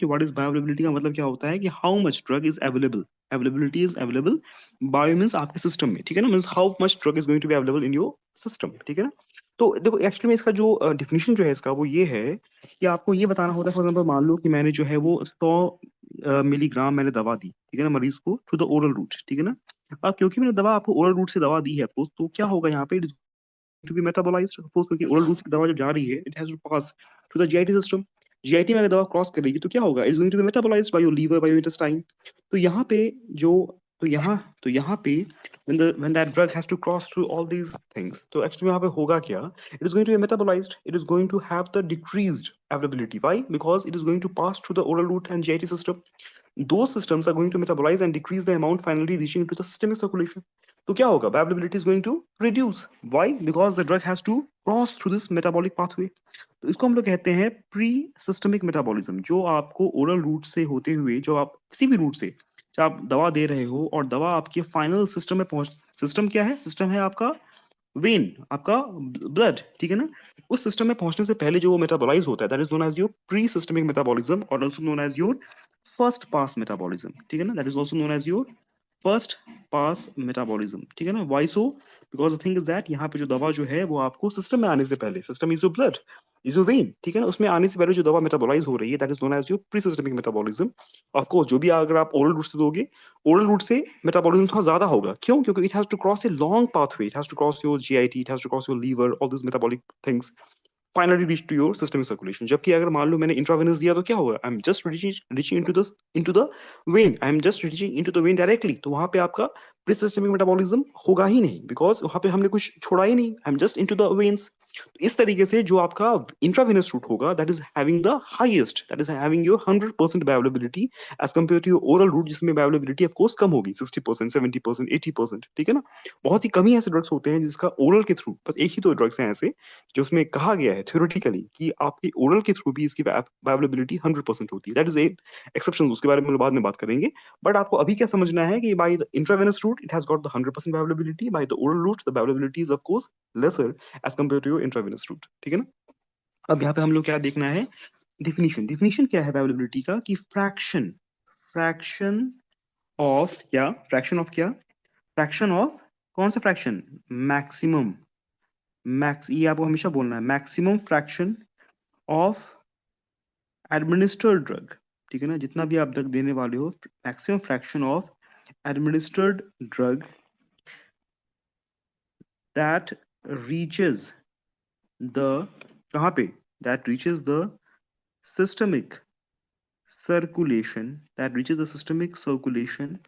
What is bioavailability का मतलब क्या होता है कि how much drug is available, availability is available, bio means आपके सिस्टम में, ठीक है ना, means how much drug is going to be available in your system, ठीक है ना। तो देखो एक्चुअली में इसका जो डिफिनेशन जो है इसका वो ये है कि आपको ये बताना होता है, फॉर एग्जाम्पल मान लो कि मैंने जो है वो 100 मिलीग्राम मैंने दवा दी, ठीक है ना, मरीज को थ्रू द ओरल रूट, ठीक है ना। अब क्योंकि मैंने दवा आपको ओरल रूट से दवा दी है अफकोर्स, तो क्या होगा यहाँ पे, to be metabolized, सपोज क्योंकि ओरल रूट की दवा जब जा रही है it has to pass through the GIT system, GIT में अगर दवा क्रॉस करेगी तो क्या होगा, it is going to be metabolized by your liver, by your intestine. तो यहाँ पे जो तो यहाँ पे when that drug has to cross through all these things, तो एक्चुअली यहाँ पे होगा क्या, it is going to be metabolized, it is going to have the decreased availability. Why? Because it is going to pass through the oral route and GIT system. Those systems are going to metabolize and decrease the amount, finally reaching into the systemic circulation. तो क्या होगा, bioavailability is going to reduce. Why? Because the drug has to cross through this metabolic pathway. तो इसको हम लोग कहते हैं pre systemic metabolism, जो आपको ओरल रूट से होते हुए, जो आप किसी भी रूट से जब आप दवा दे रहे हो और दवा आपके फाइनल सिस्टम में पहुंच, सिस्टम क्या है, सिस्टम है आपका वेन, आपका ब्लड, ठीक है ना। उस सिस्टम में पहुंचने से पहले जो वो मेटाबोलाइज होता है that is known as your pre systemic metabolism, और also known as your first pass metabolism, ठीक है ना, that is also known as your first pass metabolism, ठीक है ना। Why so? Because the thing is that यहाँ पे जो दवा जो है वो आपको सिस्टम में आने से पहले, system is your blood, is your when, ठीक है ना, उसमें आने से पहले जो दवा मेटाबोलाइज हो रही है that is known as your pre systemic metabolism. Of course जो भी अगर आप ओरल रूट से दोगे, ओरल रूट से मेटाबॉलिज्म थोड़ा ज्यादा होगा, क्यों, क्योंकि it has to cross a long pathway, it has to cross your GIT, it has to cross your liver, all this metabolic things, finally reach to your systemic circulation. जबकि अगर मान लो मैंने इंट्रावेनस दिया तो क्या होगा, आई am just reaching into the when, I am just reaching into the when directly, तो वहां पे आपका प्री सिस्टमिक मेटाबॉलिज्म होगा ही नहीं, बिकॉज वहां पे हमने कुछ छोड़ा ही नहीं, I am just into the veins. तो इस तरीके से जो आपका इंट्रावेनस रूट होगा that is having the highest, that is having your 100% bioavailability as compare to your oral route, जिसमें बायोअवेलेबिलिटी ऑफ कोर्स कम होगी, 60%, 70%, 80%, ठीक है ना। बहुत ही कम ही ऐसे ड्रग्स होते हैं जिसका ओरल के थ्रू, बस एक ही तो ड्रग्स हैं ऐसे जो उसमें कहा गया है थ्योरेटिकली कि आपके ओरल के थ्रू भी इसकी बायोअवेलेबिलिटी 100% होती है, दैट इज ए एक्सेप्शन, उसके बारे में बाद में बात करेंगे। बट आपको अभी क्या समझना है कि by the intravenous route it has got the 100% bioavailability, by the oral route the bioavailability is of course lesser as compare to your intravenous route, ठीक है ना। अब यहाँ पे हम लोग क्या देखना है, डिफिनीशन, डिफिनीशन क्या है बायोअवेलेबिलिटी का, कि फ्रैक्शन, फ्रैक्शन ऑफ क्या, फ्रैक्शन ऑफ क्या, फ्रैक्शन ऑफ कौन सा फ्रैक्शन, मैक्सिमम, मैक्स, ये आपको हमेशा बोलना है, maximum fraction of administered drug, ठीक है ना, जितना भी आप ड्रग देने वाले हो, maximum fraction of administered drug that reaches the, कहाँ पे, that reaches the systemic circulation, that reaches the systemic circulation,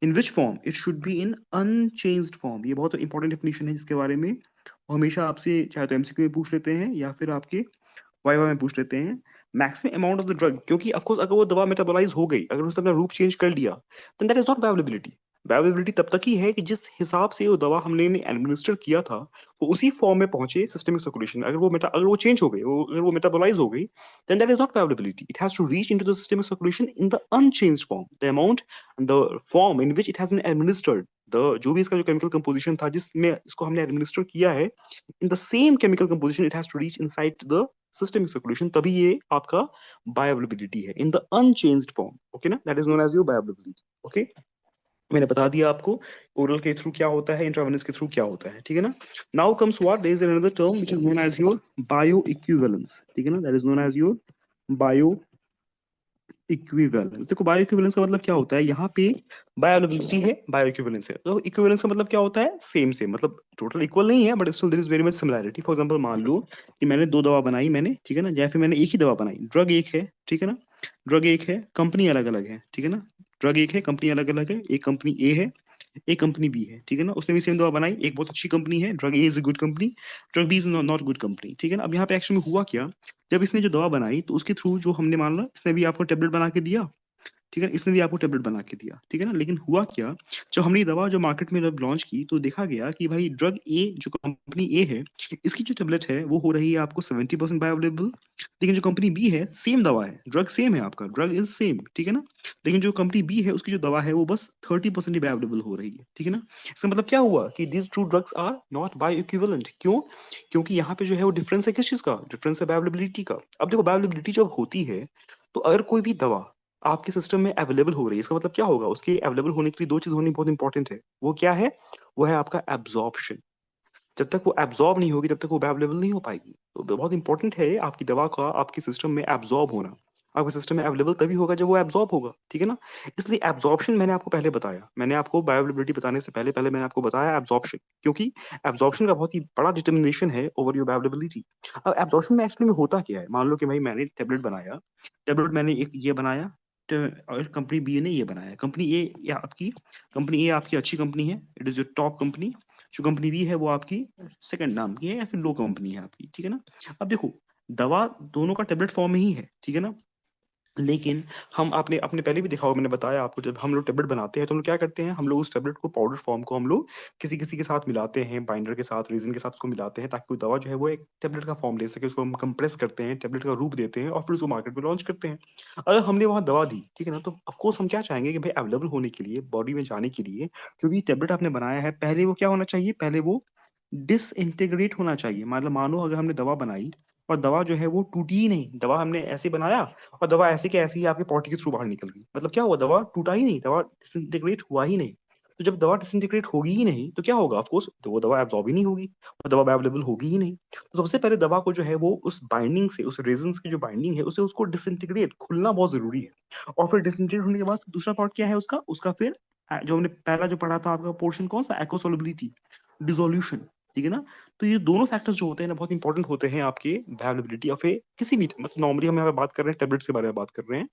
in which form it should be in unchanged form। ये बहुत इंपॉर्टेंट डेफिनेशन है जिसके बारे में वो हमेशा आपसे चाहे तो एमसीक्यू में पूछ लेते हैं या फिर आपके वाइवा में पूछ लेते हैं। Maximum amount of the drug, क्योंकि ऑफकोर्स अगर वो दवा मेटाबोलाइज हो गई, अगर उसने अपना रूप चेंज कर लिया, then that is not bioavailability. Bioavailability तब तक ही है कि जिस हिसाब से वो दवा हमने एडमिनिस्टर किया था वो उसी फॉर्म में पहुंचे सिस्टमिक सर्कुलेशन। अगर वो चेंज हो गई, अगर वो मेटाबोलाइज हो गई, then that is not bioavailability. It has to reach into the systemic circulation in the unchanged form. The amount and the form in which it has been administered, the जो भी इसका जो केमिकल कंपोजिशन था जिसमें इसको हमने administer किया है, in the same chemical composition it has to reach inside the systemic circulation, तभी ये आपका bioavailability है in the unchanged form, okay ना, that is known as your bioavailability, okay। मैंने बता दिया आपको ओरल के थ्रू क्या होता है, इंट्रावेनस के थ्रू क्या होता है, ठीक है ना। Now comes what, there is another term which is known as your bio equivalence, ठीक है ना, that is known as your bio equivalence. देखो बायो इक्विवेलेंस का मतलब क्या होता है, यहाँ पे बायोअवेलेबिलिटी है, बायो इक्विवेलेंस है, तो इक्विवेलेंस का मतलब क्या होता है, सेम सेम, मतलब टोटल इक्वल नहीं है but still there is very much similarity. For example मान लो कि मैंने दो दवा बनाई मैंने, ठीक है ना, या फिर मैंने एक ही दवा बनाई, ड्रग एक है, ठीक है ना, ड्रग एक है, कंपनी अलग अलग है, ठीक है ना, ड्रग एक है, कंपनी अलग अलग है, एक कंपनी ए है, एक कंपनी बी है, ठीक है ना, उसने भी सेम दवा बनाई, एक बहुत अच्छी कंपनी है, drug A is a good company, drug B is not good company, ठीक है ना। अब यहाँ पे एक्चुअली में हुआ क्या, जब इसने जो दवा बनाई तो उसके थ्रू जो हमने, मान लो इसने भी आपको टेबलेट बना के दिया, ठीक है, इसने भी आपको टेबलेट बना के दिया, ठीक है ना, लेकिन हुआ क्या, जब हमने ये दवा जो मार्केट में जब लॉन्च की तो देखा गया कि भाई ड्रग ए, जो कंपनी ए है, इसकी जो टेबलेट है वो हो रही है आपको 70% बायोअवेलेबल, लेकिन जो कंपनी बी है सेम दवा है, ड्रग सेम है, आपका ड्रग इज सेम, ठीक है ना, लेकिन जो कंपनी बी है उसकी जो दवा है वो बस 30% ही बायोअवेलेबल हो रही है, ठीक है ना। इसका मतलब क्या हुआ कि these two drugs are not bio equivalent, क्यों, क्योंकि यहाँ पे जो है वो डिफरेंस है, किस चीज का डिफरेंस है, बायोअवेलेबिलिटी का। अब देखो बायोअवेलेबिलिटी जब होती है तो अगर कोई भी दवा आपके सिस्टम में अवेलेबल हो रही है, इसका मतलब क्या होगा, उसके अवेलेबल होने के लिए दो चीज होनी बहुत इंपॉर्टेंट है। वो क्या है? वो है आपका एब्जॉर्प्शन। जब तक वो एब्जॉर्ब नहीं होगी तब तक वो अवेलेबल नहीं हो पाएगी। तो बहुत इंपॉर्टेंट है आपकी दवा का आपके सिस्टम में एब्जॉर्ब होना। आपके सिस्टम में अवेलेबल तभी होगा जब वो एब्जॉर्ब होगा, ठीक है ना। इसलिए एब्जॉर्प्शन मैंने आपको पहले बताया, मैंने आपको बायोअवेलेबिलिटी बताने से पहले पहले मैंने आपको बताया एब्जॉर्प्शन, क्योंकि एब्जॉर्प्शन का बहुत ही बड़ा डिटर्मिनेशन है ओवर योर बायोअवेलेबिलिटी। अब एब्जॉर्प्शन में एक्चुअली में होता क्या है, मान लो कि भाई मैंने टेबलेट बनाया, टेबलेट मैंने एक ये बनाया, और कंपनी बी ने ये बनाया। कंपनी ए आपकी अच्छी कंपनी है, it is your top company. जो कंपनी बी है वो आपकी सेकंड नाम की है या फिर लो कंपनी है आपकी, ठीक है ना। अब देखो, दवा दोनों का टेबलेट फॉर्म में ही है, ठीक है ना। लेकिन हम आपने आपने पहले भी देखा होगा, मैंने बताया आपको, जब हम लोग टेबलेट बनाते हैं तो हम लोग क्या करते हैं, हम लोग उस टेबलेट को पाउडर फॉर्म को हम लोग किसी किसी के साथ मिलाते हैं, बाइंडर के साथ, रीजन के साथ उसको मिलाते हैं, ताकि कोई दवा जो है वो एक टेबलेट का फॉर्म ले सके। उसको हम कंप्रेस करते हैं, टेबलेट का रूप देते हैं और फिर उसको मार्केट में लॉन्च करते हैं। अगर हमने वहां दवा दी, ठीक है ना, तो ऑफकोर्स हम क्या चाहेंगे कि भाई अवेलेबल होने के लिए, बॉडी में जाने के लिए, जो भी टेबलेट आपने बनाया है, पहले वो क्या होना चाहिए, पहले वो डिसइंटीग्रेट होना चाहिए। मतलब मानो अगर हमने दवा बनाई और दवा जो है वो टूटी ही नहीं, दवा हमने ऐसे बनाया और दवा ऐसे के ऐसे ही आपके पॉटी के थ्रू बाहर निकल गई, मतलब क्या हुआ, दवा टूटा ही नहीं, दवा डिसइंटीग्रेट हुआ ही नहीं। तो जब दवा डिसइंटीग्रेट होगी ही नहीं तो क्या होगा, ऑफ कोर्स तो वो दवा एब्जॉर्ब ही नहीं होगी, वो दवा अवेलेबल होगी ही नहीं। तो सबसे पहले दवा को जो है वो उस बाइंडिंग से, उस रेजन्स की जो बाइंडिंग है उसे, उसको डिसइंटीग्रेट, खुलना बहुत जरूरी है। और फिर डिसइंटीग्रेट होने के बाद दूसरा पार्ट क्या है उसका, उसका फिर जो हमने पहला जो पढ़ा था आपका पोर्शन कौन सा, एक्वासोल्युबिलिटी, डिसोल्यूशन, ठीक है ना। तो ये दोनों फैक्टर्स जो होते हैं ना बहुत इंपॉर्टेंट होते हैं आपके बायोअवेलेबिलिटी ऑफ ए किसी भी, मतलब नॉर्मली हम यहाँ पे बात कर रहे हैं टेबलेट्स के बारे में बात कर रहे हैं।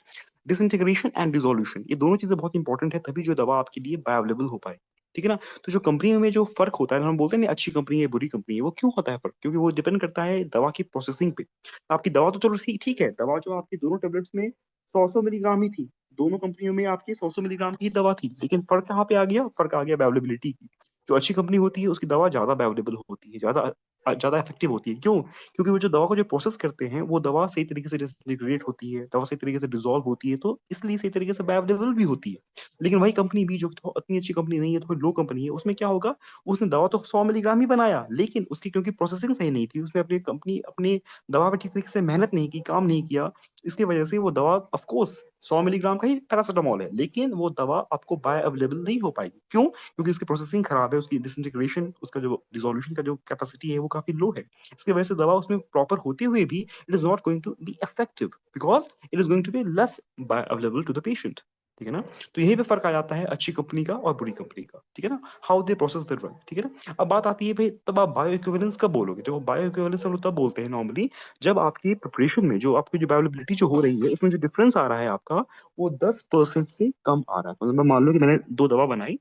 डिसइंटीग्रेशन एंड डिसोल्यूशन, ये दोनों चीजें बहुत इंपॉर्टेंट है, तभी जो दवा आपके लिए बायोअवेलेबल हो पाए, ठीक है ना। तो जो कंपनी में जो फर्क होता है, हम बोलते हैं ना अच्छी कंपनी है बुरी कंपनी है, वो क्यों होता है फर्क, क्योंकि वो डिपेंड करता है दवा की प्रोसेसिंग पे। आपकी दवा तो चलो ठीक ठीक है, दवा जो आपकी दोनों टेबलेट्स में 100 मिलीग्राम ही थी, दोनों कंपनियों में आपकी 100 मिलीग्राम की दवा थी, लेकिन फर्क कहाँ पे आ गया, फर्क आ गया बायोअवेलेबिलिटी की। जो अच्छी कंपनी होती है उसकी दवा ज्यादा बायोअवेलेबल होती है, ज्यादा इफेक्टिव होती है। क्यों? क्योंकि वो जो दवा को जो प्रोसेस करते हैं वो दवा सही तरीके से डिसइंटीग्रेट होती है, दवा सही तरीके से डिसॉल्व होती है, तो इसलिए सही तरीके से बायोअवेलेबल भी होती है। लेकिन वही कंपनी भी जो तो इतनी अच्छी कंपनी नहीं है, तो लो कंपनी है, उसमें क्या होगा, उसने दवा तो 100 मिलीग्राम ही बनाया, लेकिन उसकी क्योंकि प्रोसेसिंग सही नहीं थी, उसने अपनी कंपनी अपनी दवा पे ठीक तरीके से मेहनत नहीं की, काम नहीं किया, इसकी वजह से वो दवा ऑफ कोर्स 100 मिलीग्राम का ही पैरासिटामोल है, लेकिन वो दवा आपको बाय अवेलेबल नहीं हो पाएगी। क्यों? क्योंकि उसकी प्रोसेसिंग खराब है, उसकी डिसइंटीग्रेशन, उसका जो डिसोल्यूशन का जो कैपेसिटी है वो काफी लो है। इसकी वजह से दवा उसमें प्रॉपर होते हुए भी it is not going to be effective, because it is going to be less bioavailable to the patient, ठीक है ना। तो यही पे फर्क आ जाता है अच्छी कंपनी का और बुरी कंपनी का, ठीक है ना, how they process the drug, ठीक है ना। अब बात आती है भाई, तब आप बायो इक्विवेलेंस कब बोलोगे, देखो बायो इक्विवेलेंस हम लोग तब बोलते हैं नॉर्मली जब आपकी प्रिपरेशन में जो आपकी जो बायोअवेलेबिलिटी जो हो रही है उसमें जो डिफरेंस आ रहा है आपका, वो 10% से कम आ रहा है। मतलब मैं मान लो कि मैंने दो दवा बनाई,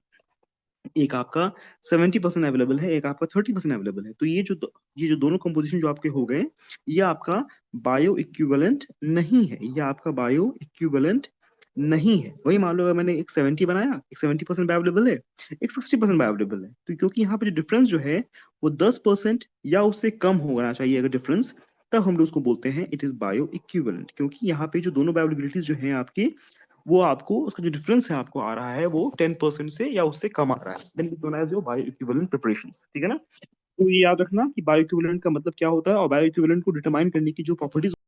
एक आपका 70% अवेलेबल है, एक आपका 30% अवेलेबल है, तो ये जो दोनों कंपोजिशन जो आपके हो गए, ये आपका बायो इक्विवेलेंट नहीं है, ये आपका बायो इक्विवेलेंट नहीं है। वही मान लो अगर मैंने एक 70 बनाया, एक 70% बायोअवेलेबल है, एक 60% बायोअवेलेबल है, तो क्योंकि यहाँ पे जो डिफरेंस जो है वो 10% या उससे कम होना चाहिए अगर डिफरेंस, तब हम लोग उसको बोलते हैं इट इज बायो इक्विवेलेंट। क्योंकि यहाँ पे जो दोनों बायोअवेलेबिलिटीज जो है आपकी, वो आपको उसका जो डिफरेंस है आपको आ रहा है वो 10% से या उससे कम आ रहा है, then it known as your bio equivalent preparation, ठीक है ना। तो ये याद रखना कि बायो इक्विवेलेंट का मतलब क्या होता है, और बायो इक्विवेलेंट को डिटरमाइन करने की जो प्रॉपर्टीज